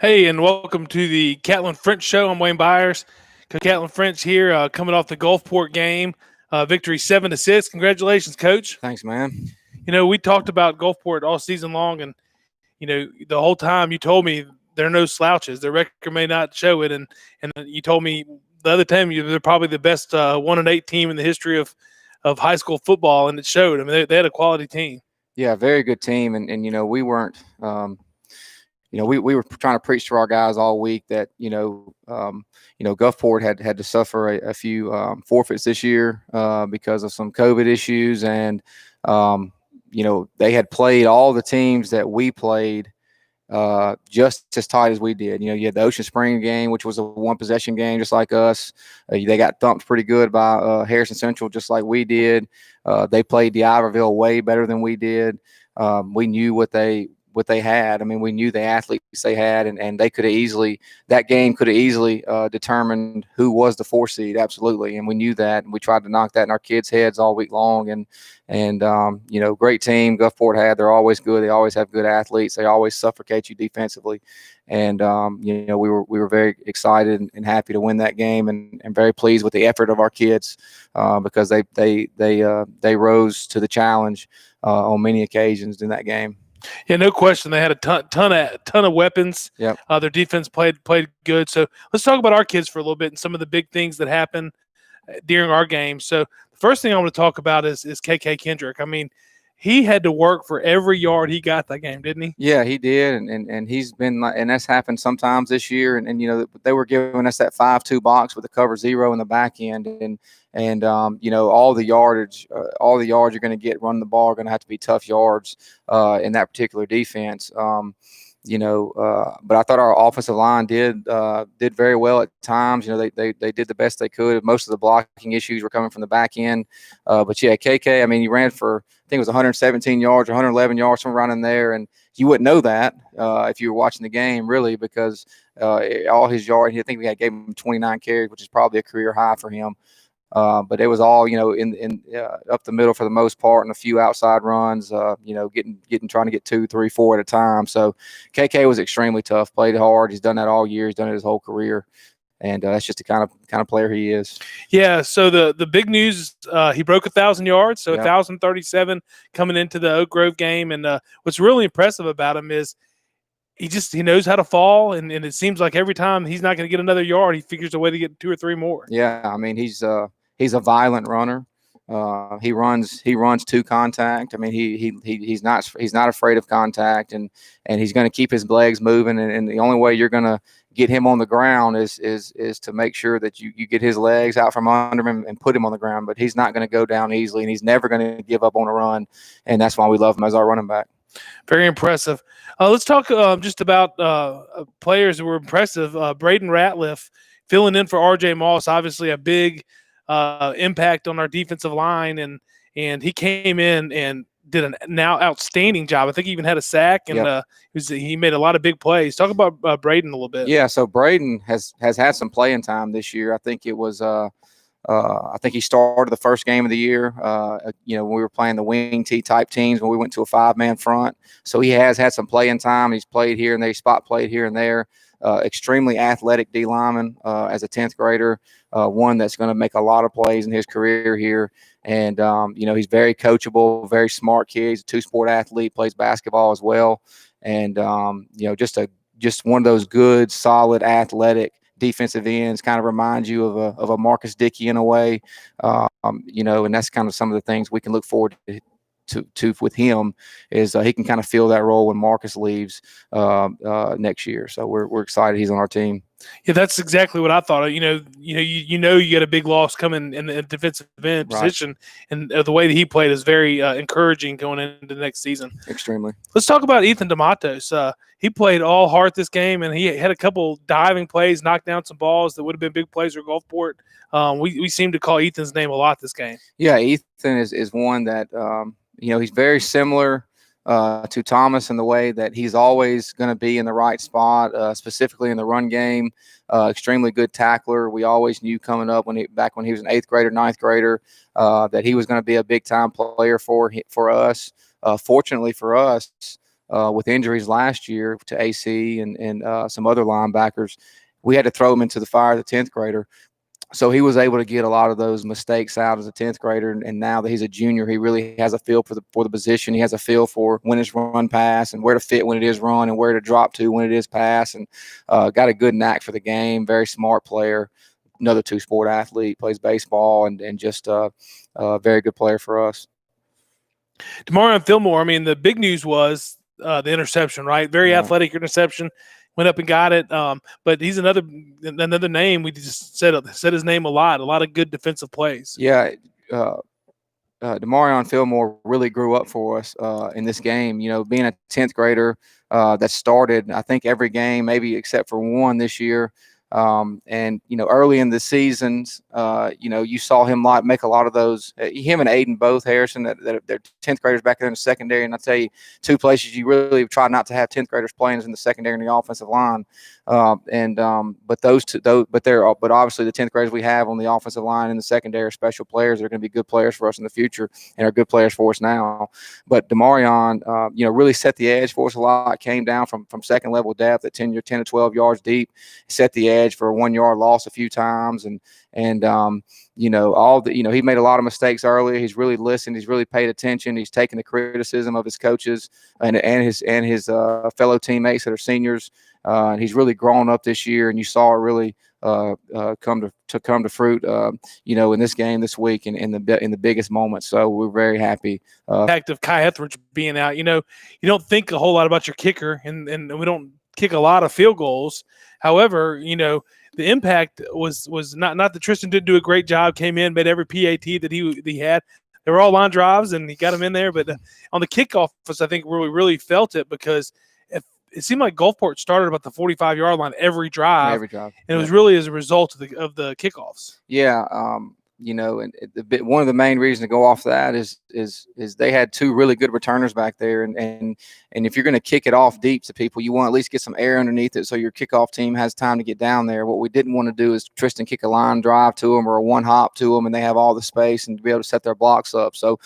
Hey, and welcome to the Katlan French Show. I'm Wayne Byers. Coach Katlan French here, coming off the Gulfport game, victory 7-6. Congratulations, Coach. Thanks, man. We talked about Gulfport all season long, and the whole time you told me they're no slouches. Their record may not show it, and you told me the other time they're probably the best 1-8 team in the history of high school football, and it showed. I mean, they had a quality team. Yeah, very good team, and we weren't. We were trying to preach to our guys all week that Gulfport had to suffer a few forfeits this year because of some COVID issues, and they had played all the teams that we played just as tight as we did. You had the Ocean Spring game, which was a one possession game, just like us. They got thumped pretty good by Harrison Central, just like we did. They played D'Iberville way better than we did. We knew what they had. I mean, we knew the athletes they had, and they could have easily, that game could have easily determined who was the 4 seed. Absolutely. And we knew that, and we tried to knock that in our kids' heads all week long. And great team Gulfport had. They're always good. They always have good athletes. They always suffocate you defensively. And, we were very excited and happy to win that game, and very pleased with the effort of our kids because they rose to the challenge on many occasions in that game. Yeah, no question. They had a ton of weapons. Yep. Their defense played good. So let's talk about our kids for a little bit and some of the big things that happened during our game. So the first thing I want to talk about is KK Kendrick. I mean, he had to work for every yard he got that game, didn't he? Yeah, he did, and he's been like, and that's happened sometimes this year. And they were giving us that 5-2 box with the cover 0 in the back end, and all the yards you're going to get running the ball are going to have to be tough yards in that particular defense. But I thought our offensive line did very well at times. They did the best they could. Most of the blocking issues were coming from the back end. But yeah, KK, I mean, he ran for, I think it was 117 yards or 111 yards, somewhere around in there. And you wouldn't know that if you were watching the game, really, because all his yards, I think we gave him 29 carries, which is probably a career high for him. But it was all, in up the middle for the most part, and a few outside runs, trying to get 2, 3, 4 at a time. So KK was extremely tough, played hard. He's done that all year. He's done it his whole career. And that's just the kind of player he is. Yeah. So the big news, he broke 1,000 yards, so Yep. 1,037 coming into the Oak Grove game. And what's really impressive about him is he knows how to fall, and it seems like every time he's not going to get another yard, he figures a way to get 2 or 3 more. Yeah, I mean, he's a violent runner. He runs to contact. I mean, he's not afraid of contact, and he's going to keep his legs moving. And the only way you're going to get him on the ground is to make sure that you get his legs out from under him and put him on the ground. But he's not going to go down easily, and he's never going to give up on a run. And that's why we love him as our running back. Very impressive. Let's talk just about players who were impressive. Braden Ratliff filling in for R.J. Moss, obviously a big impact on our defensive line, and he came in and did an now outstanding job. I think he even had a sack, and Yep. He made a lot of big plays. Talk about Braden a little bit. Yeah, so Braden has had some playing time this year. I think it was I think he started the first game of the year, when we were playing the wing T type teams when we went to a 5-man front. So he has had some playing time. He's played here and there, spot played here and there. Extremely athletic D lineman as a 10th grader, one that's going to make a lot of plays in his career here. And, he's very coachable, very smart kid. He's a 2-sport athlete, plays basketball as well. And, just one of those good, solid, athletic defensive ends, kind of reminds you of a Marcus Dickey in a way, and that's kind of some of the things we can look forward to with him is he can kind of fill that role when Marcus leaves next year. So we're excited he's on our team. Yeah, that's exactly what I thought. You got a big loss coming in the defensive end position, and the way that he played is very encouraging going into the next season. Extremely. Let's talk about Ethan DeMatos. He played all heart this game, and he had a couple diving plays, knocked down some balls that would have been big plays for Gulfport. We seem to call Ethan's name a lot this game. Yeah, Ethan is one that he's very similar to Thomas in the way that he's always going to be in the right spot, specifically in the run game. Extremely good tackler. We always knew coming up back when he was an 8th grader, 9th grader, that he was going to be a big time player for us. Fortunately for us, with injuries last year to AC and some other linebackers. We had to throw him into the fire as a 10th grader. So he was able to get a lot of those mistakes out as a 10th grader, and now that he's a junior, he really has a feel for the position. He has a feel for when it's run pass and where to fit when it is run and where to drop to when it is pass, and got a good knack for the game. Very smart player. Another two-sport athlete, plays baseball, and just a very good player for us. Demarion Fillmore, I mean, the big news was the interception, right? Very athletic interception. Went up and got it. But he's another name. We just said his name a lot of good defensive plays. Yeah. Demarion Fillmore really grew up for us in this game. Being a 10th grader that started, I think, every game, maybe except for one this year. And early in the seasons, you saw him make a lot of those. Him and Aiden both Harrison, that they're 10th graders back there in the secondary. And I tell you, two places you really try not to have 10th graders playing is in the secondary and the offensive line. But obviously the 10th graders we have on the offensive line and the secondary are special players. They're going to be good players for us in the future and are good players for us now. But Demarion, really set the edge for us a lot. Came down from second level depth at 10 to 12 yards deep, set the edge for a 1 yard loss a few times, and he made a lot of mistakes earlier. He's really listened. He's really paid attention. He's taken the criticism of his coaches and his fellow teammates that are seniors. And he's really grown up this year, and you saw it really come to fruit, in this game this week and in the biggest moment. So we're very happy. Fact of Kai Etheridge being out, you don't think a whole lot about your kicker, and we don't kick a lot of field goals. However, the impact was not that Tristan didn't do a great job. Came in, made every PAT that he had. They were all line drives, and he got them in there. But on the kickoff, I think we really felt it because it seemed like Gulfport started about the 45-yard line every drive. And it was really as a result of the kickoffs. Yeah, and one of the main reasons to go off that is they had two really good returners back there, and if you're going to kick it off deep to people, you want to at least get some air underneath it so your kickoff team has time to get down there. What we didn't want to do is Tristan kick a line drive to them or a one hop to them, and they have all the space and be able to set their blocks up. So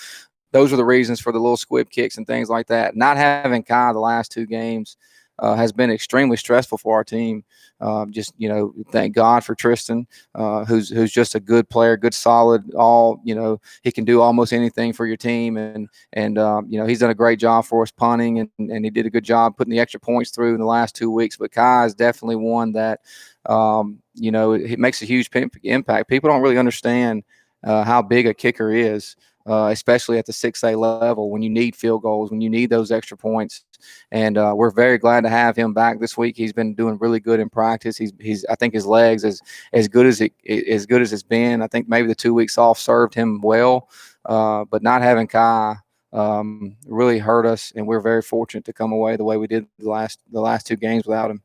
those are the reasons for the little squib kicks and things like that. Not having Kai the last two games has been extremely stressful for our team. Thank God for Tristan, who's just a good player, good, solid. He can do almost anything for your team, and he's done a great job for us punting, and he did a good job putting the extra points through in the last 2 weeks. But Kai is definitely one that it makes a huge impact. People don't really understand how big a kicker is. Especially at the 6A level, when you need field goals, when you need those extra points. And we're very glad to have him back this week. He's been doing really good in practice. I think his legs as good as it's been. I think maybe the 2 weeks off served him well, but not having Kai really hurt us, and we're very fortunate to come away the way we did the last two games without him.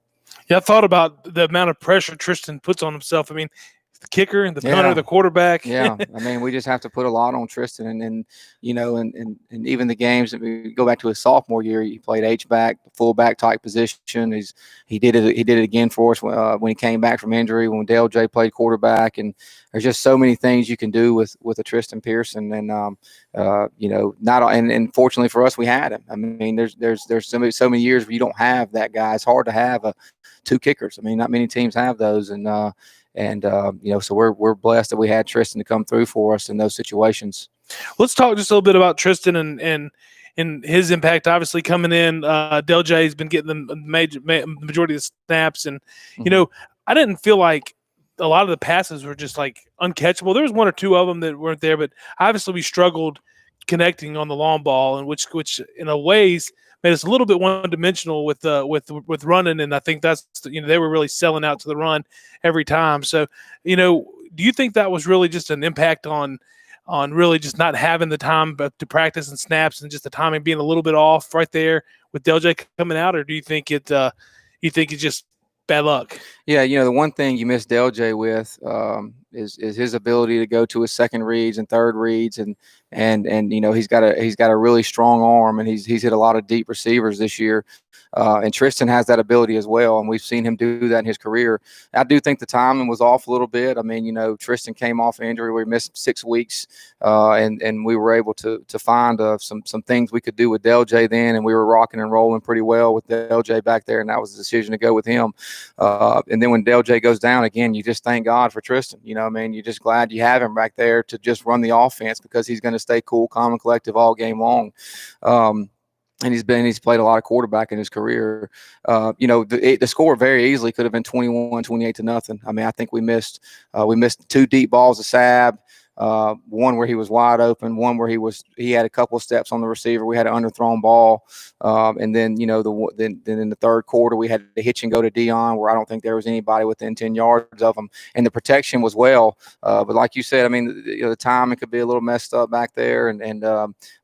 Yeah, I thought about the amount of pressure Tristan puts on himself. I mean, the kicker and the punter, the quarterback. Yeah, I mean, we just have to put a lot on Tristan, and even the games that we go back to his sophomore year, he played H-back, fullback type position. He did it again for us when he came back from injury, when Dale J played quarterback, and there's just so many things you can do with a Tristan Pearson, and and fortunately for us, we had him. I mean, there's so many years where you don't have that guy. It's hard to have two kickers. I mean, not many teams have those, so we're blessed that we had Tristan to come through for us in those situations. Let's talk just a little bit about Tristan and his impact. Obviously, coming in, Del J has been getting the majority of the snaps, and I didn't feel like a lot of the passes were just like uncatchable. There was one or two of them that weren't there, but obviously we struggled connecting on the long ball, and which in a ways made us a little bit one-dimensional with running, and I think that's they were really selling out to the run every time. So, do you think that was really just an impact on really just not having the time to practice and snaps, and just the timing being a little bit off right there with Del J coming out, or do you think it's just bad luck? Yeah, the one thing you miss Del J with, is his ability to go to his second reads and third reads, and he's got a really strong arm, and he's hit a lot of deep receivers this year. And Tristan has that ability as well, and we've seen him do that in his career. I do think the timing was off a little bit. I mean, Tristan came off injury. We missed 6 weeks, and we were able to find some things we could do with LJ then, and we were rocking and rolling pretty well with LJ back there, and that was the decision to go with him. And then when LJ goes down again, you just thank God for Tristan. I mean, you're just glad you have him back there to just run the offense, because he's going to stay cool, calm, and collective all game long. And he's played a lot of quarterback in his career. The score very easily could have been 28-0. I mean, I think we missed 2 deep balls to Sab, one where he was wide open, one where he had a couple of steps on the receiver. We had an underthrown ball, and then then in the third quarter we had to hitch and go to Dion, where I don't think there was anybody within 10 yards of him, and the protection was well. But like you said, I mean, the timing could be a little messed up back there,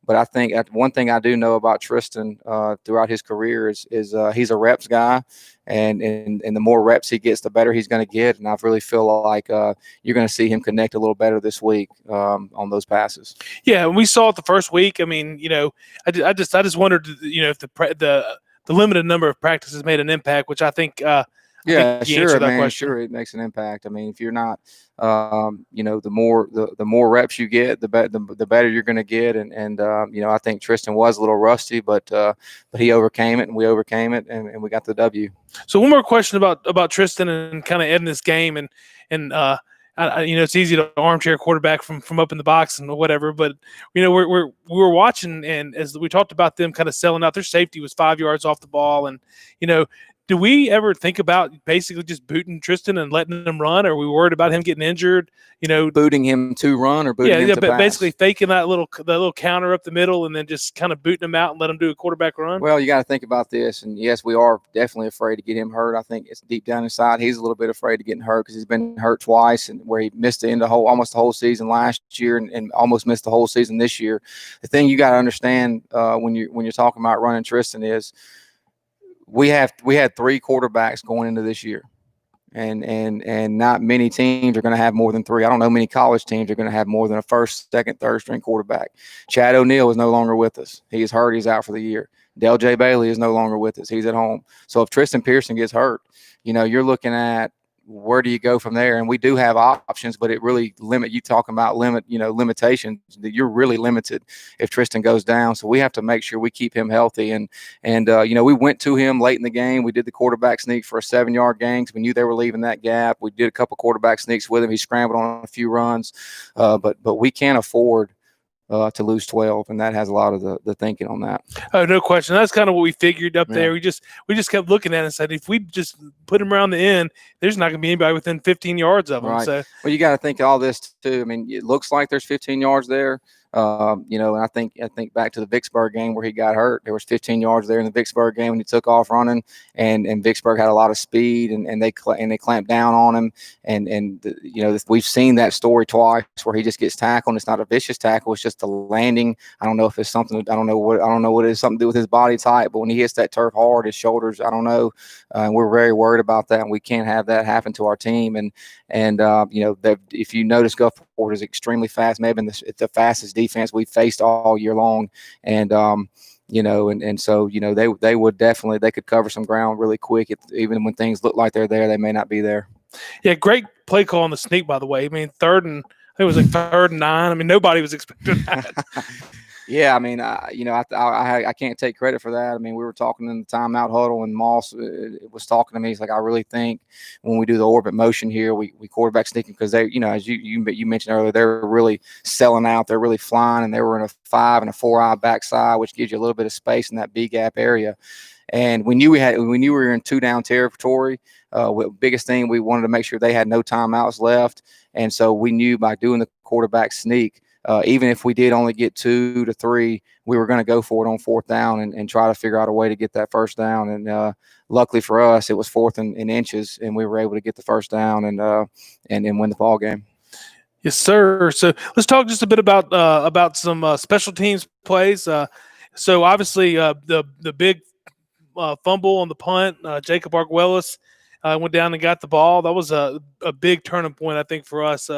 but I think one thing I do know about Tristan throughout his career is he's a reps guy, and the more reps he gets, the better he's going to get. And I really feel like you're going to see him connect a little better this week on those passes. Yeah, and we saw it the first week. I mean, I just wondered, if the limited number of practices made an impact, which I think. Yeah, sure, man. Sure, it makes an impact. I mean, if you're not, the more reps you get, the better you're going to get. And I think Tristan was a little rusty, but he overcame it, and we overcame it, and we got the W. So one more question about Tristan and kind of ending this game, and it's easy to armchair quarterback from up in the box and whatever, but we were watching, and as we talked about them kind of selling out, their safety was 5 yards off the ball, and do we ever think about basically just booting Tristan and letting him run? Or are we worried about him getting injured? Booting him to run, or booting him to pass? Basically faking that little counter up the middle, and then just kind of booting him out and let him do a quarterback run. Well, you got to think about this, and yes, we are definitely afraid to get him hurt. I think it's deep down inside he's a little bit afraid of getting hurt, because he's been hurt twice, and where he missed almost the whole season last year, and almost missed the whole season this year. The thing you got to understand when you're talking about running Tristan is, we had 3 quarterbacks going into this year, and not many teams are going to have more than 3. I don't know many college teams are going to have more than a first, second, third string quarterback. Chad O'Neal is no longer with us. He is hurt. He's out for the year. Del J. Bailey is no longer with us. He's at home. So if Tristan Pearson gets hurt, you're looking at, where do you go from there? And we do have options, but it really limitations. You're really limited if Tristan goes down. So we have to make sure we keep him healthy. And we went to him late in the game. We did the quarterback sneak for a 7-yard gain, because we knew they were leaving that gap. We did a couple quarterback sneaks with him. He scrambled on a few runs, but we can't afford to lose 12, and that has a lot of the thinking on that. Oh, no question. That's kind of what we figured up there. We just kept looking at it and said, if we just put him around the end, there's not going to be anybody within 15 yards of him. Right. So, well, you got to think all this too. I mean, it looks like there's 15 yards there. And I think back to the Vicksburg game where he got hurt. There was 15 yards there in the Vicksburg game when he took off running, and Vicksburg had a lot of speed, and they clamped down on him. And we've seen that story twice where he just gets tackled. And it's not a vicious tackle; it's just a landing. I don't know if it's something. I don't know what it is, something to do with his body type. But when he hits that turf hard, his shoulders, I don't know. And we're very worried about that, and we can't have that happen to our team. And if you notice, Gulfport is extremely fast. Maybe it's the fastest defense we've faced all year long, and so they could cover some ground really quick. Even when things look like they're there, they may not be there. Yeah, great play call on the sneak, by the way. I mean, third and 9. I mean, nobody was expecting that. Yeah, I mean, I can't take credit for that. I mean, we were talking in the timeout huddle, and Moss was talking to me. He's like, I really think when we do the orbit motion here, we quarterback sneaking, because they, as you mentioned earlier, they're really selling out. They're really flying, and they were in a 5 and a 4-eye backside, which gives you a little bit of space in that B gap area. And we knew we were in 2-down territory. Biggest thing, we wanted to make sure they had no timeouts left, and so we knew by doing the quarterback sneak, even if we did only get 2 to 3, we were going to go for it on 4th down and try to figure out a way to get that first down. And luckily for us, it was 4th in inches, and we were able to get the first down and win the ball game. Yes, sir. So let's talk just a bit about some special teams plays. So obviously the big fumble on the punt, Jacob Arguelles went down and got the ball. That was a big turning point, I think, for us.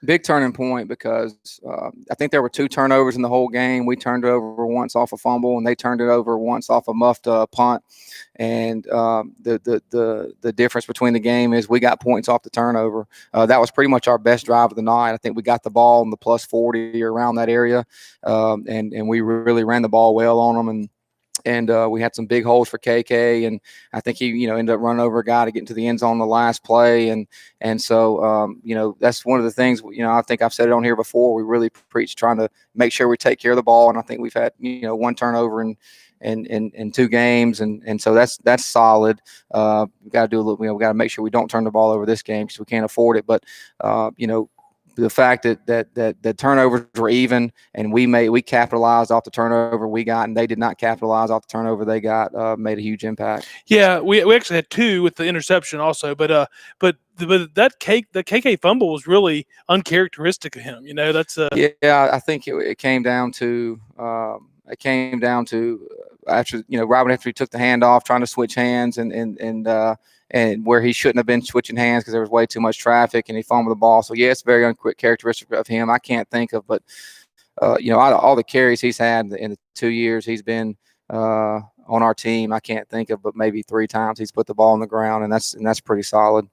Big turning point because I think there were 2 turnovers in the whole game. We turned it over once off a fumble, and they turned it over once off a muffed punt. And the difference between the game is we got points off the turnover. That was pretty much our best drive of the night. I think we got the ball in the plus 40 or around that area, and we really ran the ball well on them. And we had some big holes for KK, and I think he, ended up running over a guy to get into the end zone on the last play, and so that's one of the things. I think I've said it on here before. We really preach trying to make sure we take care of the ball, and I think we've had 1 turnover in 2 games, and so that's solid. We got to do a little. We got to make sure we don't turn the ball over this game because we can't afford it. But the fact that the turnovers were even and we capitalized off the turnover we got, and they did not capitalize off the turnover they got, made a huge impact. Yeah, we actually had 2 with the interception also, but that KK fumble was really uncharacteristic of him. That's yeah. I think it came down to after Robin, after he took the handoff, trying to switch hands and where he shouldn't have been switching hands because there was way too much traffic, and he fumbled the ball. So yeah, it's very uncharacteristic of him. I can't think of, but out of all the carries he's had in the 2 years he's been on our team, I can't think of but maybe 3 times he's put the ball on the ground, and that's pretty solid.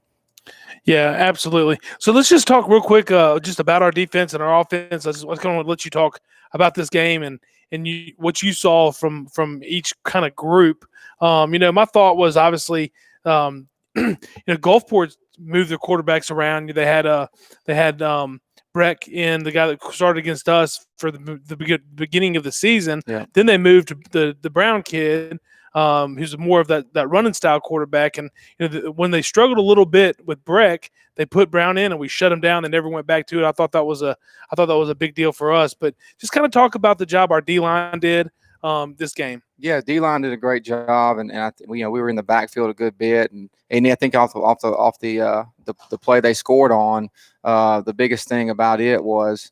Yeah, absolutely. So let's just talk real quick just about our defense and our offense. I was going to let you talk about this game and what you saw from each kind of group. My thought was obviously, Gulfport moved their quarterbacks around. They had Breck in, the guy that started against us for the beginning of the season. Yeah. Then they moved to the Brown kid, who's more of that running style quarterback. And when they struggled a little bit with Breck, they put Brown in and we shut him down. They never went back to it. I thought that was a big deal for us. But just kind of talk about the job our D-line did this game. Yeah, D-line did a great job, and we were in the backfield a good bit, and I think off the play they scored on, the biggest thing about it was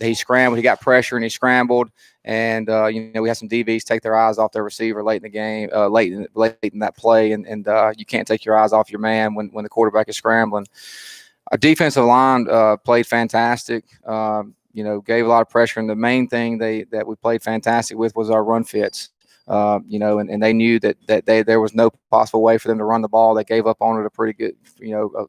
he scrambled. He got pressure and he scrambled, and we had some DBs take their eyes off their receiver late in the game, late in that play, and you can't take your eyes off your man when the quarterback is scrambling. Our defensive line played fantastic. Gave a lot of pressure, and the main thing that we played fantastic with was our run fits. And they knew that there was no possible way for them to run the ball. They gave up on it a pretty good,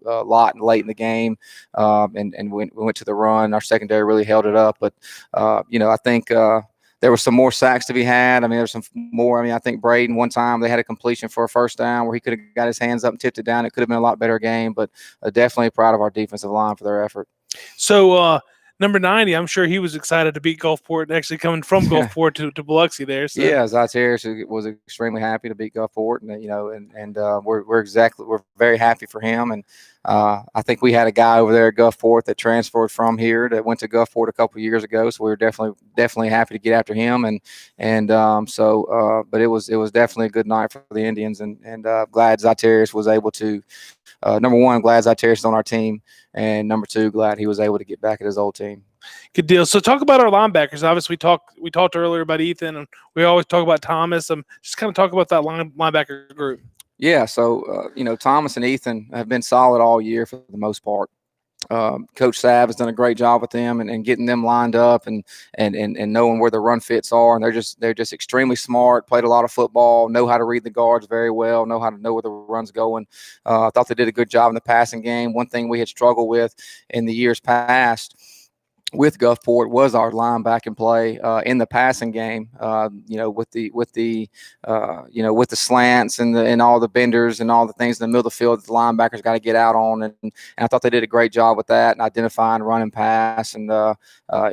a lot late in the game, and we went to the run. Our secondary really held it up, but I think there was some more sacks to be had. I mean, there's some more. I mean, I think Braden, one time they had a completion for a first down where he could have got his hands up and tipped it down. It could have been a lot better game, but definitely proud of our defensive line for their effort. So, number 90, I'm sure he was excited to beat Gulfport, actually coming from Gulfport to Biloxi there. So. Yeah, Zach Harris was extremely happy to beat Gulfport, and we're very happy for him. And I think we had a guy over there at Gulfport that transferred from here that went to Gulfport a couple of years ago, so we were definitely happy to get after him. But it was definitely a good night for the Indians, and glad Zach Harris was able to. Number one, glad Zach Harris is on our team, and number 2, glad he was able to get back at his old team. Good deal. So talk about our linebackers. Obviously, we talked earlier about Ethan, and we always talk about Thomas. Just kind of talk about that linebacker group. Yeah, so Thomas and Ethan have been solid all year for the most part. Coach Sav has done a great job with them and getting them lined up and knowing where the run fits are, and they're just extremely smart. Played a lot of football, know how to read the guards very well, know how to know where the run's going. I thought they did a good job in the passing game. One thing we had struggled with in the years past with Gulfport was our linebacking play in the passing game. With the slants and all the benders and all the things in the middle of the field that the linebackers got to get out on. And I thought they did a great job with that and identifying run and pass. And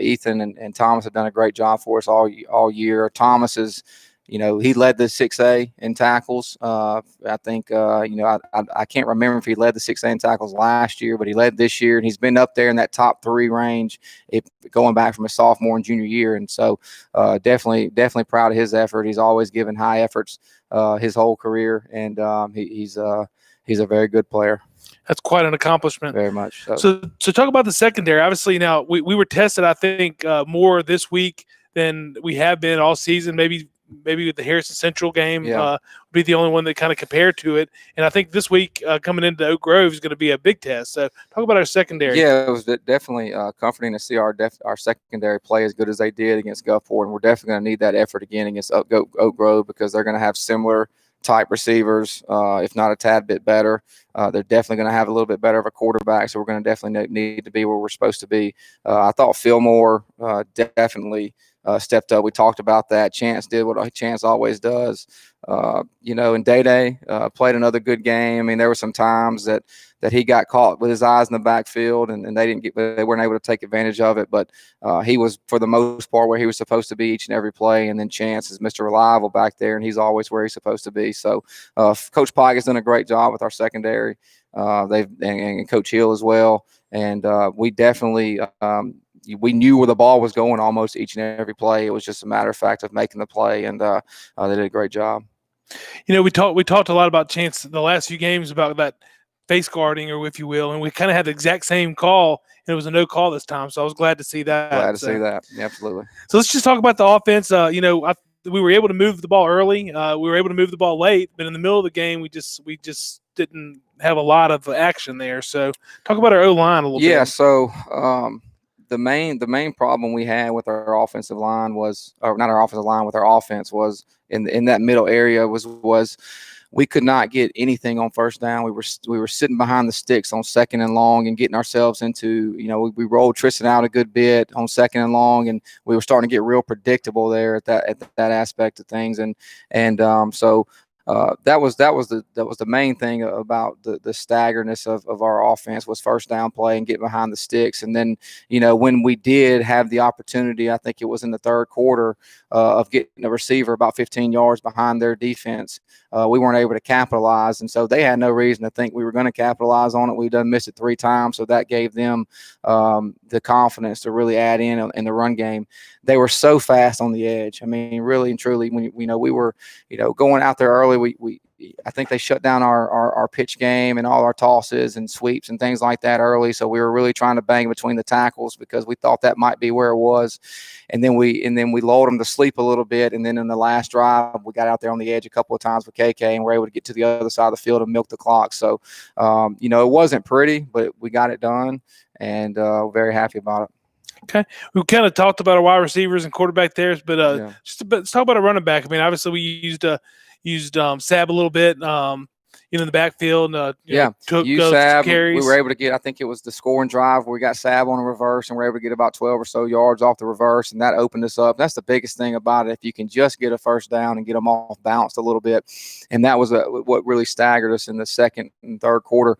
Ethan and Thomas have done a great job for us all year. Thomas is. He led the 6A in tackles. I think, I can't remember if he led the 6A in tackles last year, but he led this year, and he's been up there in that top 3 range going back from his sophomore and junior year. And so definitely proud of his effort. He's always given high efforts his whole career, and he's a very good player. That's quite an accomplishment. Very much so. So talk about the secondary. Obviously, now we were tested, I think, more this week than we have been all season, maybe maybe with the Harrison Central game, Yeah. be the only one that kind of compared to it. And I think this week coming into Oak Grove is going to be a big test. So talk about our secondary. Yeah, it was definitely comforting to see our secondary play as good as they did against Gulfport, and we're definitely going to need that effort again against Oak Grove because they're going to have similar type receivers, if not a tad bit better. They're definitely going to have a little bit better of a quarterback, so we're going to definitely need to be where we're supposed to be. I thought Fillmore definitely stepped up. We talked about that. Chance did what Chance always does. And Day played another good game. I mean, there were some times that he got caught with his eyes in the backfield, and they weren't able to take advantage of it. But he was, for the most part, where he was supposed to be each and every play. And then Chance is Mr. Reliable back there, and he's always where he's supposed to be. So Coach Pike has done a great job with our secondary. And Coach Hill as well. And we definitely we knew where the ball was going almost each and every play. It was just a matter of fact of making the play, and they did a great job. We talked a lot about Chance the last few games about that face guarding, or if you will, and we kind of had the exact same call, and it was a no call this time. So I was glad to see that. Glad to see that. Yeah, absolutely. So let's just talk about the offense. We were able to move the ball early. We were able to move the ball late, but in the middle of the game, we just didn't have a lot of action there. So talk about our O-line a little bit. Yeah. So the main problem we had with our offensive line was, or not our offensive line, with our offense was in that middle area was we could not get anything on first down. We were sitting behind the sticks on second and long and getting ourselves into, we rolled Tristan out a good bit on second and long, and we were starting to get real predictable there at that aspect of things. So that was the main thing about the staggerness of our offense was first down play and getting behind the sticks. And then, when we did have the opportunity, I think it was in the third quarter of getting a receiver about 15 yards behind their defense, we weren't able to capitalize. And so they had no reason to think we were going to capitalize on it. We've done missed it 3 times. So that gave them the confidence to really add in the run game. They were so fast on the edge. I mean, really and truly, when we were, going out there early, I think they shut down our pitch game and all our tosses and sweeps and things like that early. So we were really trying to bang between the tackles because we thought that might be where it was. And then we lulled them to sleep a little bit. And then in the last drive, we got out there on the edge a couple of times with KK and were able to get to the other side of the field and milk the clock. So, it wasn't pretty, but we got it done, and very happy about it. Okay, we kind of talked about our wide receivers and quarterback there, but let's talk about a running back. I mean, obviously we used Sab a little bit, in the backfield. Took Sab. We were able to get, I think it was the scoring drive where we got Sab on a reverse, and we were able to get about 12 or so yards off the reverse, and that opened us up. That's the biggest thing about it. If you can just get a first down and get them off balanced a little bit, and that was what really staggered us in the second and third quarter.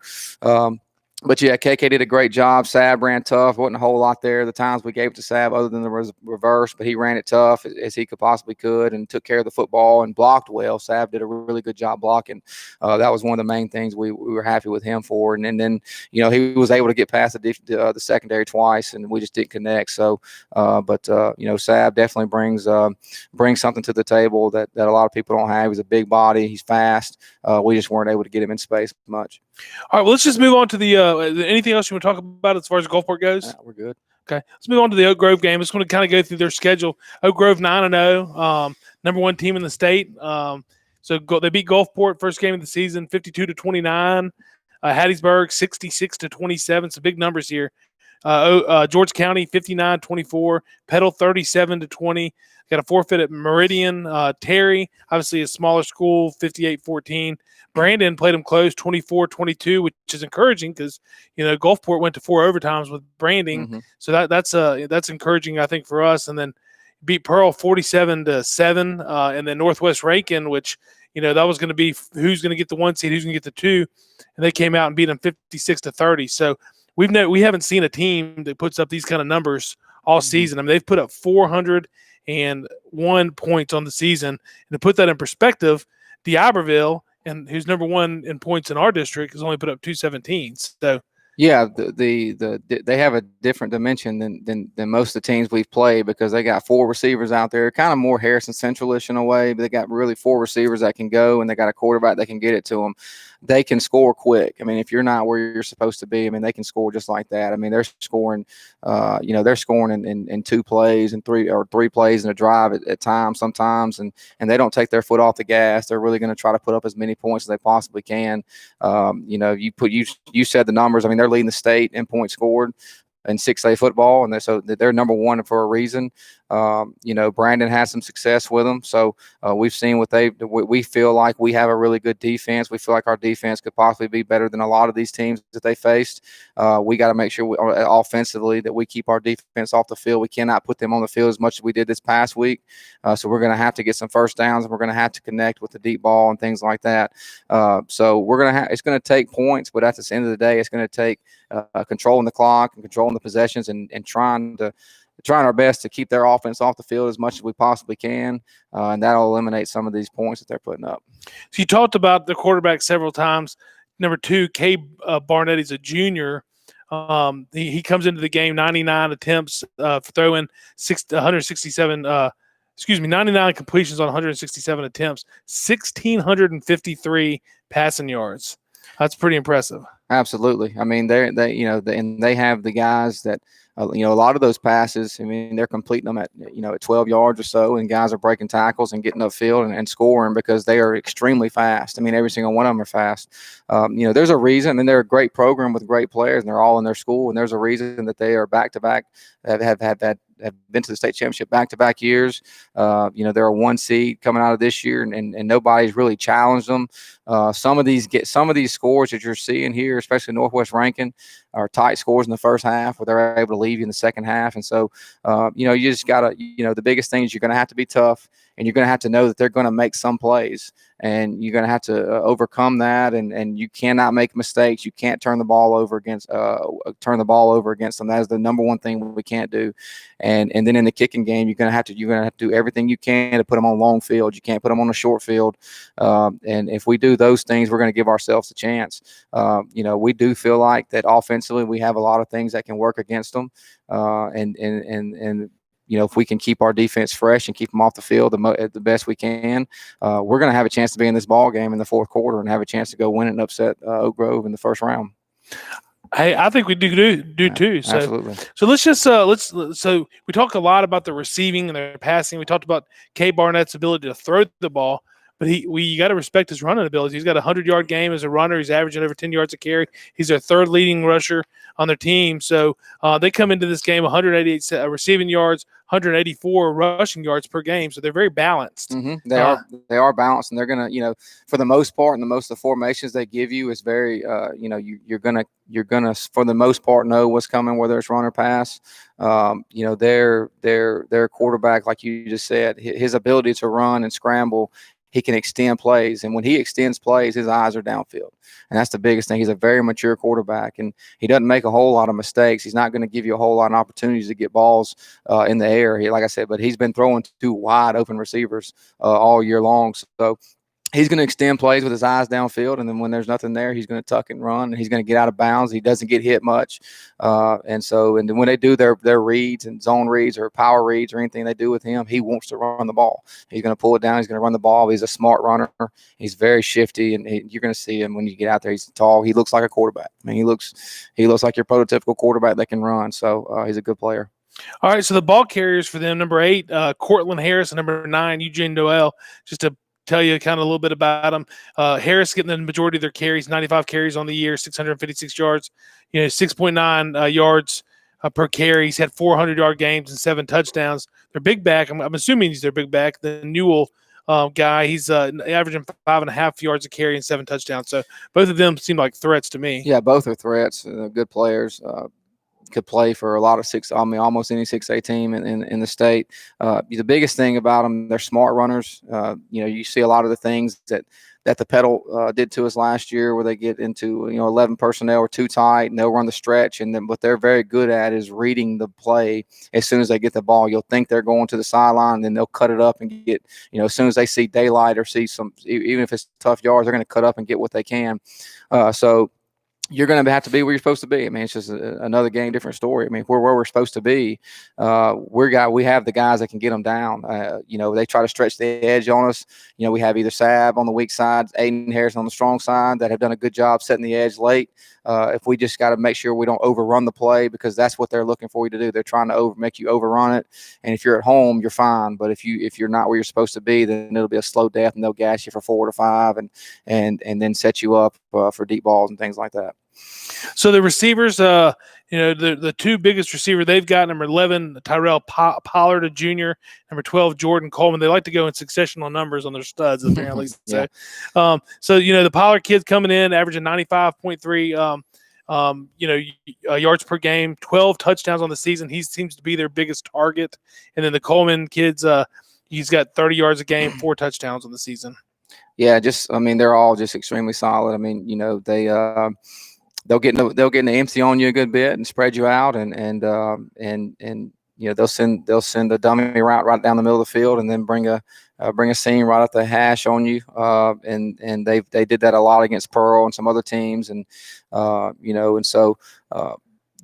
But yeah, KK did a great job. Sab ran tough. Wasn't a whole lot there the times we gave it to Sab other than the reverse, but he ran it tough as he could possibly could and took care of the football and blocked well. Sab did a really good job blocking. That was one of the main things we were happy with him for. And then he was able to get past the secondary twice, and we just didn't connect. So, Sab definitely brings something to the table that a lot of people don't have. He's a big body. He's fast. We just weren't able to get him in space much. All right, well, let's just move on to the anything else you want to talk about as far as Gulfport goes? We're good. Okay, let's move on to the Oak Grove game. I'm just going to kind of go through their schedule. Oak Grove 9-0, number 1 team in the state. So they beat Gulfport first game of the season, 52-29. Hattiesburg 66-27. So big numbers here. George County 59-24. Petal 37-20. Got a forfeit at Meridian. Terry, obviously a smaller school, 58-14. Brandon played them close, 24-22, which is encouraging because Gulfport went to 4 overtimes with Branding, Mm-hmm. so that's encouraging, I think, for us. And then beat Pearl 47-7, and then Northwest Rankin, which that was going to be who's going to get the 1 seed, who's going to get the 2, and they came out and beat them 56-30. So we haven't seen a team that puts up these kind of numbers all season. I mean, they've put up 401 points on the season, and to put that in perspective, D'Iberville, and who's number 1 in points in our district, has only put up 217. So yeah, they have a different dimension than most of the teams we've played because they got 4 receivers out there, kind of more Harrison Central-ish in a way, but they got really 4 receivers that can go, and they got a quarterback that can get it to them. they can score quick. I mean, if you're not where you're supposed to be, I mean, they can score just like that. I mean, they're scoring, they're scoring in 2 plays and three plays in a drive at times sometimes, and they don't take their foot off the gas. They're really going to try to put up as many points as they possibly can. You said the numbers. I mean, they're leading the state in points scored in 6A football, and so they're number one for a reason. Brandon has some success with them, so we've seen we feel like we have a really good defense. We feel like our defense could possibly be better than a lot of these teams that they faced. We got to make sure offensively that we keep our defense off the field. We cannot put them on the field as much as we did this past week. So we're going to have to get some first downs, and we're going to have to connect with the deep ball and things like that. So it's going to take points, but at the end of the day, it's going to take controlling the clock and controlling the possessions and trying our best to keep their offense off the field as much as we possibly can, and that'll eliminate some of these points that they're putting up. So you talked about the quarterback several times. Number 2, Kay Barnett, is a junior. He comes into the game 99 attempts for throwing 99 completions on 167 attempts, 1,653 passing yards. That's pretty impressive. Absolutely. I mean, they have the guys that, a lot of those passes, I mean, they're completing them at 12 yards or so, and guys are breaking tackles and getting upfield and scoring because they are extremely fast. I mean, every single one of them are fast. There's a reason. I mean, they're a great program with great players, and they're all in their school, and there's a reason that they are back-to-back, have been to the state championship back-to-back years. They're a 1 seed coming out of this year, and nobody's really challenged them. Some of these scores that you're seeing here, especially Northwest Rankin, are tight scores in the first half where they're able to leave you in the second half. And so, you just got to, the biggest thing is you're going to have to be tough, and you're going to have to know that they're going to make some plays, and you're going to have to overcome that. And you cannot make mistakes. You can't turn the ball over against them. That is the number one thing we can't do. And then in the kicking game, you're going to have to do everything you can to put them on long field. You can't put them on a short field. And if we do those things, we're going to give ourselves a chance. We do feel like that offensively, we have a lot of things that can work against them. If we can keep our defense fresh and keep them off the field the best we can, we're going to have a chance to be in this ball game in the fourth quarter and have a chance to go win it and upset Oak Grove in the first round. Hey, I think we do too. So, absolutely. So let's just so we talk a lot about the receiving and their passing. We talked about Kay Barnett's ability to throw the ball, but you got to respect his running ability. He's got a 100-yard game as a runner. He's averaging over 10 yards a carry. He's their third leading rusher on their team. So they come into this game 188 receiving yards, 184 rushing yards per game. So they're very balanced. Mm-hmm. They are balanced, and they're gonna, for the most part, and most of the formations they give you is very, you're gonna for the most part know what's coming, whether it's run or pass. Their quarterback, like you just said, his ability to run and scramble. He can extend plays, and when he extends plays, his eyes are downfield, and that's the biggest thing. He's a very mature quarterback, and he doesn't make a whole lot of mistakes. He's not going to give you a whole lot of opportunities to get balls in the air. Like I said, but he's been throwing to wide open receivers all year long. So he's going to extend plays with his eyes downfield, and then when there's nothing there, he's going to tuck and run, and he's going to get out of bounds. He doesn't get hit much, and then when they do their reads and zone reads or power reads or anything they do with him, he wants to run the ball. He's going to pull it down. He's going to run the ball. He's a smart runner. He's very shifty, and you're going to see him when you get out there. He's tall. He looks like a quarterback. I mean, he looks like your prototypical quarterback that can run. So he's a good player. All right, so the ball carriers for them: number 8, Cortland Harris, and number 9, Eugene Noel. Just to tell you kind of a little bit about them. Harris getting the majority of their carries, 95 carries on the year, 656 yards, 6.9 yards per carry. He's had 400-yard games and 7 touchdowns. Their big back, I'm assuming he's their big back, the Newell guy, he's averaging 5.5 yards a carry and 7 touchdowns. So both of them seem like threats to me. Yeah, both are threats. Good players. Could play for a lot of almost any 6A team in the state. The biggest thing about them, they're smart runners. You see a lot of the things that the pedal did to us last year, where they get into 11 personnel or too tight, and they'll run the stretch. And then what they're very good at is reading the play as soon as they get the ball. You'll think they're going to the sideline, and then they'll cut it up and get as soon as they see daylight or see some, even if it's tough yards, they're going to cut up and get what they can. you're going to have to be where you're supposed to be. I mean, it's just another game, different story. I mean, we're where we're supposed to be. We have the guys that can get them down. They try to stretch the edge on us. We have either Sab on the weak side, Aiden Harris on the strong side that have done a good job setting the edge late. If we just got to make sure we don't overrun the play, because that's what they're looking for you to do. They're trying to make you overrun it. And if you're at home, you're fine. But if you're not where you're supposed to be, then it'll be a slow death, and they'll gas you for 4 to 5, and then set you up for deep balls and things like that. So the receivers, the two biggest receiver they've got, number 11, Tyrell Pollard, a junior, number 12, Jordan Coleman. They like to go in successional numbers on their studs, apparently. Yeah. The Pollard kid's coming in, averaging 95.3 yards per game, 12 touchdowns on the season. He seems to be their biggest target. And then the Coleman kids, he's got 30 yards a game, 4 touchdowns on the season. Yeah, they're all just extremely solid. I mean, they'll get in the empty on you a good bit and spread you out, and they'll send a dummy route right down the middle of the field, and then bring a seam right up the hash on you. And they did that a lot against Pearl and some other teams, and so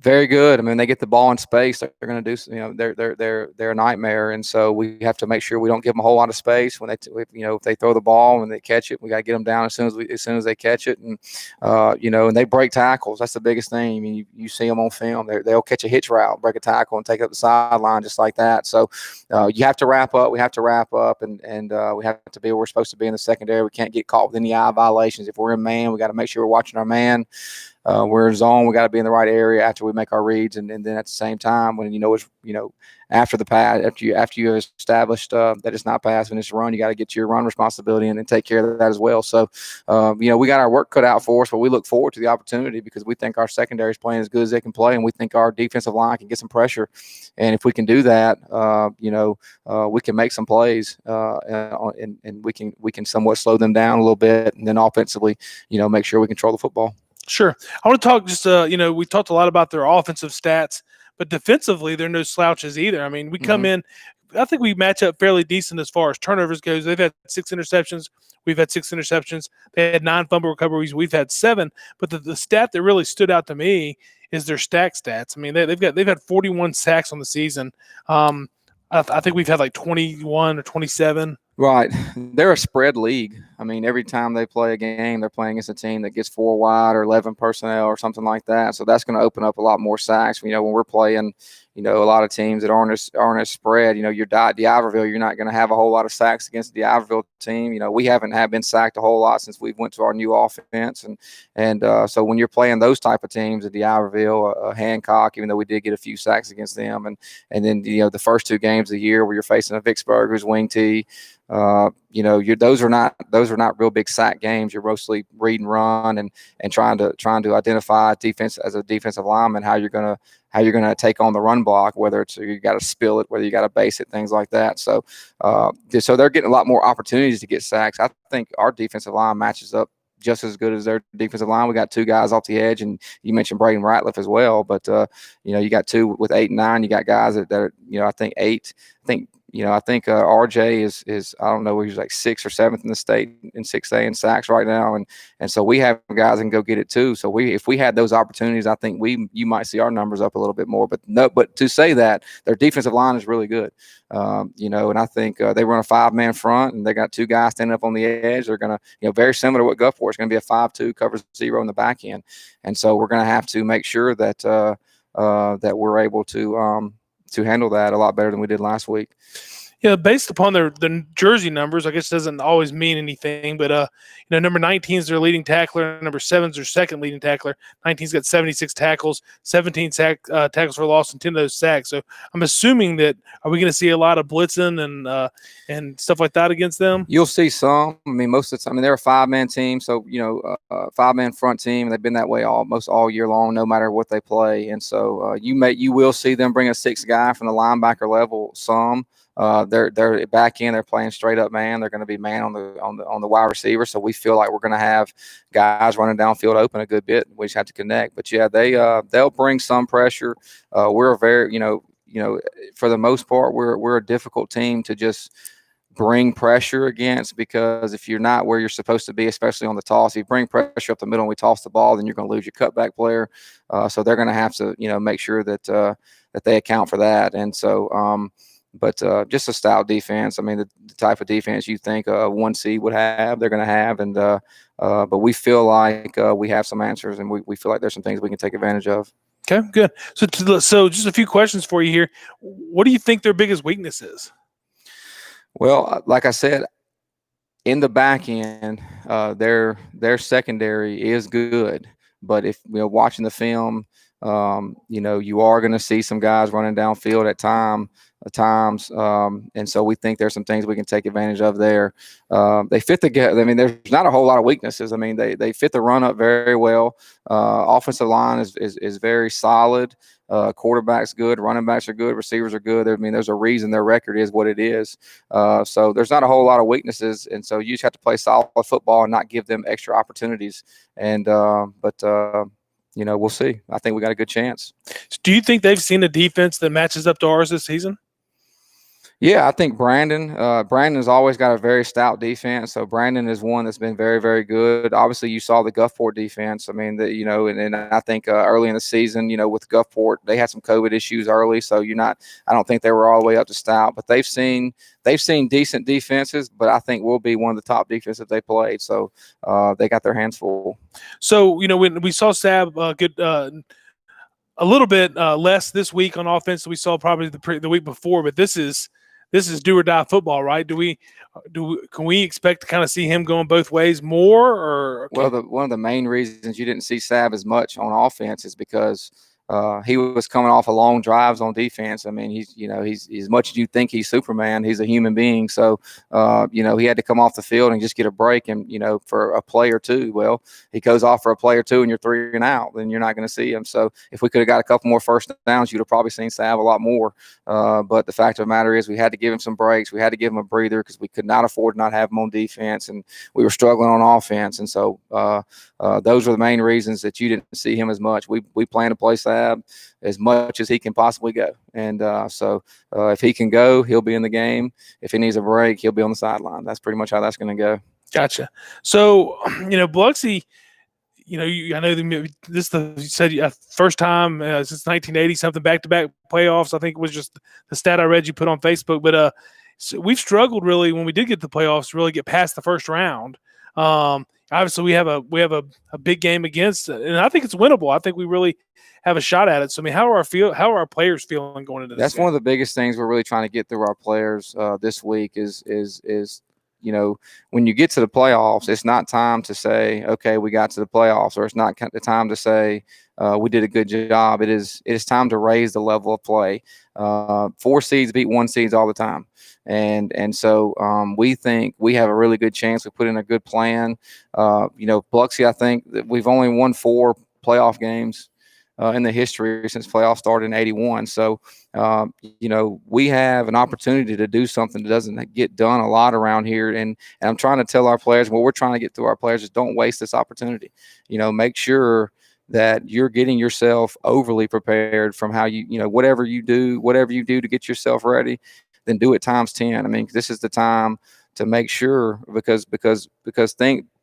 very good. I mean, they get the ball in space, they're going to do. They're a nightmare, and so we have to make sure we don't give them a whole lot of space when if they throw the ball and they catch it, we got to get them down as soon as they catch it, and and they break tackles. That's the biggest thing. I mean, you see them on film; they'll catch a hitch route, break a tackle, and take up the sideline just like that. So you have to wrap up. We have to wrap up, and we have to be where we're supposed to be in the secondary. We can't get caught with any eye violations. If we're in man, we got to make sure we're watching our man. We're in zone. We got to be in the right area after we make our reads, and then at the same time, when after the pass, after you have established that it's not pass and it's run, you got to get your run responsibility and then take care of that as well. So, we got our work cut out for us, but we look forward to the opportunity because we think our secondary is playing as good as they can play, and we think our defensive line can get some pressure. And if we can do that, we can make some plays, and we can somewhat slow them down a little bit, and then offensively, make sure we control the football. Sure. I want to talk just, we talked a lot about their offensive stats, but defensively, they're no slouches either. I mean, we come in, I think we match up fairly decent as far as turnovers goes. They've had 6 interceptions. We've had 6 interceptions. They had 9 fumble recoveries. We've had 7. But the stat that really stood out to me is their stack stats. I mean, they've had 41 sacks on the season. I think we've had like 21 or 27. Right. They're a spread league. I mean, every time they play a game, they're playing against a team that gets 4 wide or 11 personnel or something like that. So that's going to open up a lot more sacks. When we're playing, a lot of teams that aren't as spread, you're D'Iberville, you're not going to have a whole lot of sacks against the D'Iberville team. We haven't been sacked a whole lot since we went to our new offense. And so when you're playing those type of teams, a D'Iberville, a Hancock, even though we did get a few sacks against them, and then, the first 2 games of the year where you're facing a Vicksburg who's wing T, those are not real big sack games. You're mostly read and run and trying to identify defense as a defensive lineman, how you're gonna take on the run block, whether it's you got to spill it, whether you got to base it, things like that. So they're getting a lot more opportunities to get sacks. I think our defensive line matches up just as good as their defensive line. We got 2 guys off the edge, and you mentioned Braden Ratliff as well. But you got 2 with 8 and 9. You got guys that are I think 8. I think RJ is I don't know, he's like 6th or 7th in the state in 6A in sacks right now, and so we have guys that can go get it too. So if we had those opportunities, I think you might see our numbers up a little bit more. But to say that their defensive line is really good, and I think they run a 5-man front, and they got 2 guys standing up on the edge. They're gonna very similar to what Gulfport is going to be, a 5-2 covers 0 in the back end, and so we're going to have to make sure that that we're able to handle that a lot better than we did last week. Yeah, based upon their jersey numbers, I guess doesn't always mean anything. But number 19 is their leading tackler. Number 7 is their second leading tackler. 19's got 76 tackles, 17 tackles for loss, and 10 of those sacks. So I'm assuming that are we going to see a lot of blitzing and stuff like that against them? You'll see some. I mean, most of the time, they're a 5-man team, so 5-man front team. They've been that way almost all year long, no matter what they play. And so you will see them bring a 6th guy from the linebacker level. Some. They're back in. They're playing straight up man. They're going to be man on the wide receiver. So we feel like we're going to have guys running downfield open a good bit. We just have to connect. But yeah, they'll bring some pressure. We're a very for the most part we're a difficult team to just bring pressure against, because if you're not where you're supposed to be, especially on the toss, if you bring pressure up the middle and we toss the ball, then you're going to lose your cutback player. So they're going to have to, make sure that that they account for that. And so, but just a stout defense. I mean, the type of defense you think a 1 seed would have, they're going to have. And but we feel like we have some answers, and we feel like there's some things we can take advantage of. Okay, good. So just a few questions for you here. What do you think their biggest weakness is? Well, like I said, in the back end, their secondary is good, but if watching the film, you are going to see some guys running downfield at times, and so we think there's some things we can take advantage of there. They fit the. I mean, there's not a whole lot of weaknesses. I mean, they fit the run up very well. Offensive line is very solid. Quarterback's good, running backs are good, receivers are good. I mean, there's a reason their record is what it is. So there's not a whole lot of weaknesses, and so you just have to play solid football and not give them extra opportunities. And we'll see. I think we got a good chance. Do you think they've seen a defense that matches up to ours this season? Yeah, I think Brandon's always got a very stout defense. So Brandon is one that's been very, very good. Obviously, you saw the Gulfport defense. I mean, and I think early in the season, with Gulfport, they had some COVID issues early. So I don't think they were all the way up to stout, but they've seen decent defenses, but I think we'll be one of the top defenses they played. So they got their hands full. So, when we saw Sab get a little bit less this week on offense than we saw probably the week before, but this is do or die football, right? Can we expect to kind of see him going both ways more? Or okay? Well, one of the main reasons you didn't see Sab as much on offense is because he was coming off long drives on defense. I mean, he's as much as you think he's Superman, he's a human being. So, he had to come off the field and just get a break, and for a play or two. Well, he goes off for a play or two, and you're 3 and out, then you're not going to see him. So, if we could have got a couple more first downs, you'd have probably seen Sav a lot more. But the fact of the matter is, we had to give him some breaks. We had to give him a breather because we could not afford to not have him on defense, and we were struggling on offense. And so, those were the main reasons that you didn't see him as much. We plan to play Sav as much as he can possibly go, and so if he can go, he'll be in the game. If he needs a break, he'll be on the sideline. That's pretty much how that's going to go. Gotcha. So Biloxi, I know this you said first time since 1980 something back-to-back playoffs. I think it was just the stat I read you put on Facebook, but so we've struggled really when we did get the playoffs to really get past the first round. Obviously, we have a big game against, and I think it's winnable. I think we really have a shot at it. So, I mean, how are our players feeling going into this? That's game? One of the biggest things we're really trying to get through our players this week is when you get to the playoffs, it's not time to say, okay, we got to the playoffs, or it's not the time to say we did a good job. It is time to raise the level of play. 4 seeds beat 1 seeds all the time. And so we think we have a really good chance. We put in a good plan. Biloxi, I think that we've only won 4 playoff games in the history since playoffs started in '81. So, we have an opportunity to do something that doesn't get done a lot around here. And I'm trying to tell our players, what we're trying to get through our players is don't waste this opportunity. Make sure that you're getting yourself overly prepared from how whatever you do to get yourself ready, then do it times 10. I mean, this is the time to make sure, because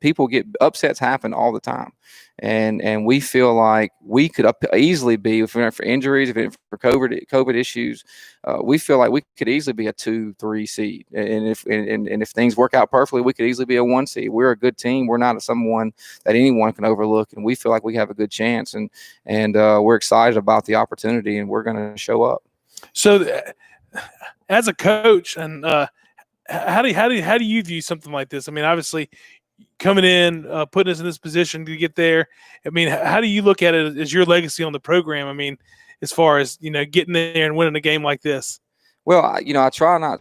people get upsets happen all the time, and we feel like we could easily be, if it weren't for injuries, if it weren't for COVID issues, we feel like we could easily be a 2-3 seed, and if things work out perfectly, we could easily be a 1 seed. We're a good team. We're not someone that anyone can overlook, and we feel like we have a good chance, and we're excited about the opportunity, and we're going to show up. So, as a coach, and how do you view something like this? I mean, obviously, coming in, putting us in this position to get there. I mean, how do you look at it as your legacy on the program? I mean, as far as getting there and winning a game like this. Well, I try not.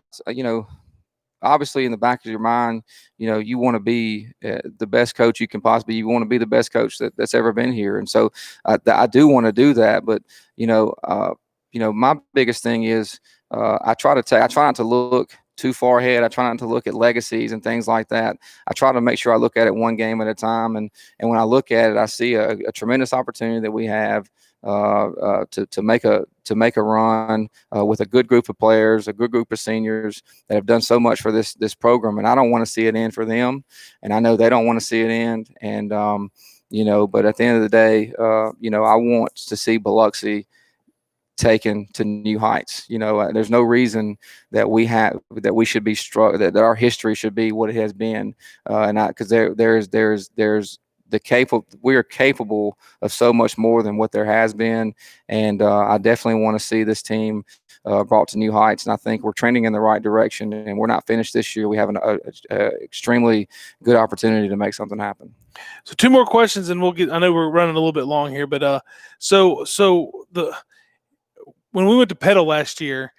Obviously, in the back of your mind, you want to be the best coach you can possibly. You want to be the best coach that's ever been here, and so I do want to do that. But my biggest thing is I try not to look too far ahead. I try not to look at legacies and things like that. I try to make sure I look at it one game at a time. And when I look at it, I see a tremendous opportunity that we have to make a run with a good group of players, a good group of seniors that have done so much for this program. And I don't want to see it end for them, and I know they don't want to see it end. And but at the end of the day, I want to see Biloxi taken to new heights. There's no reason that we should be struck, that our history should be what it has been, because there's we are capable of so much more than what there has been, and I definitely want to see this team brought to new heights. And I think we're trending in the right direction, and we're not finished this year. We have an extremely good opportunity to make something happen. So 2 more questions, and we'll get. I know we're running a little bit long here, but when we went to Petal last year,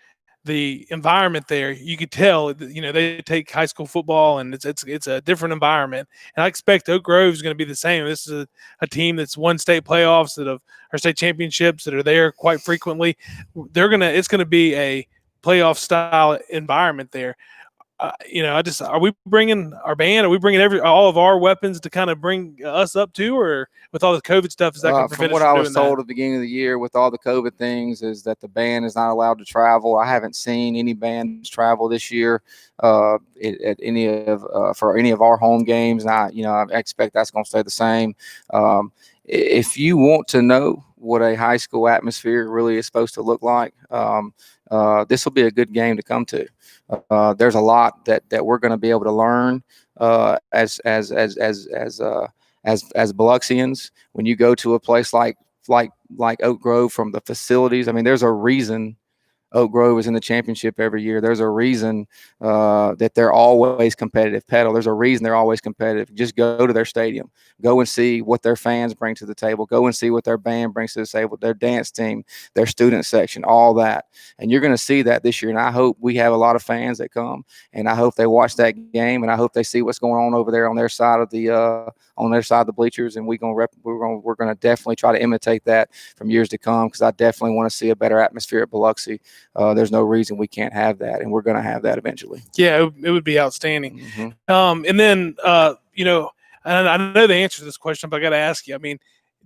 the environment there, you could tell, they take high school football, and it's a different environment. And I expect Oak Grove is going to be the same. This is a team that's won state playoffs, or state championships, that are there quite frequently. It's going to be a playoff style environment there. Are we bringing our band? Are we bringing all of our weapons to kind of bring us up too, or with all the COVID stuff, is that going to prevent us from doing that? From what I was told at the beginning of the year, with all the COVID things, is that the band is not allowed to travel. I haven't seen any bands travel this year for any of our home games. And I expect that's going to stay the same. If you want to know what a high school atmosphere really is supposed to look like, this will be a good game to come to. There's a lot that we're going to be able to learn as Biloxians. When you go to a place like Oak Grove, from the facilities, I mean, there's a reason Oak Grove is in the championship every year. There's a reason that they're always competitive. Petal, there's a reason they're always competitive. Just go to their stadium. Go and see what their fans bring to the table. Go and see what their band brings to the table, their dance team, their student section, all that. And you're going to see that this year. And I hope we have a lot of fans that come, and I hope they watch that game, and I hope they see what's going on over there on their side of the bleachers. And we're going to definitely try to imitate that from years to come, because I definitely want to see a better atmosphere at Biloxi. There's no reason we can't have that, and we're going to have that eventually. Yeah, it would be outstanding. Mm-hmm. And then, and I know the answer to this question, but I got to ask you. I mean,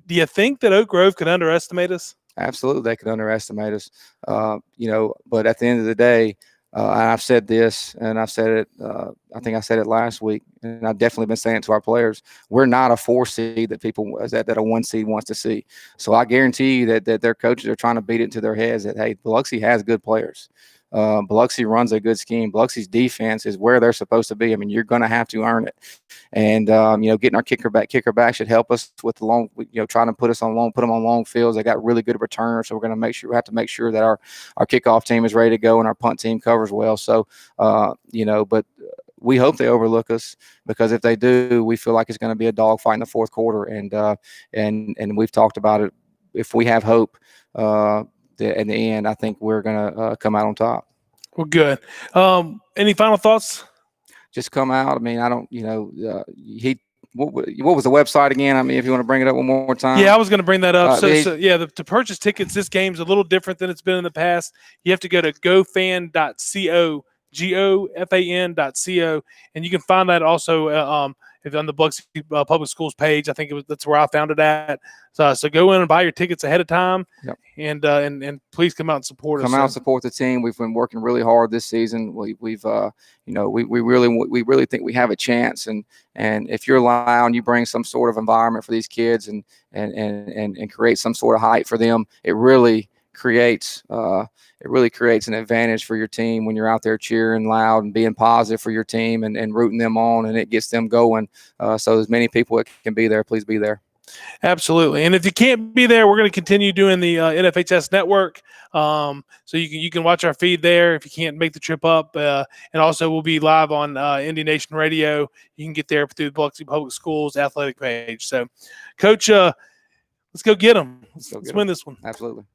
do you think that Oak Grove could underestimate us? Absolutely, they could underestimate us. But at the end of the day, and I've said this, and I've said it. I think I said it last week, and I've definitely been saying it to our players. We're not a 4 seed that a 1 seed wants to see. So I guarantee you that their coaches are trying to beat it into their heads that, hey, Biloxi has good players. Biloxi runs a good scheme. Biloxi's defense is where they're supposed to be. I mean, you're going to have to earn it. And getting our kicker back should help us with the long. Trying to put them on long fields. They got really good returners, so we're going to have to make sure that our kickoff team is ready to go and our punt team covers well. So but we hope they overlook us, because if they do, we feel like it's going to be a dogfight in the fourth quarter. And we've talked about it. If we have hope, in the end, I think we're going to come out on top. Well, good. Any final thoughts? Just come out. I mean, I don't, what was the website again? I mean, if you want to bring it up one more time. Yeah, I was going to bring that up. To purchase tickets, this game's a little different than it's been in the past. You have to go to gofan.co, gofan.co, and you can find that also on the Biloxi Public Schools page. I think that's where I found it at. So go in and buy your tickets ahead of time. Yep. And please come out and support us. Come out and support the team. We've been working really hard this season. We really think we have a chance. And if you're allowed, you bring some sort of environment for these kids and create some sort of hype for them. It really creates an advantage for your team when you're out there cheering loud and being positive for your team and rooting them on, and it gets them going. So as many people that can be there, please be there. Absolutely. And if you can't be there, we're going to continue doing the NFHS network. So you can watch our feed there if you can't make the trip up. And also we'll be live on Indian Nation Radio. You can get there through the Biloxi Public Schools athletic page. So, Coach, let's go get them. Let's win this one. Absolutely.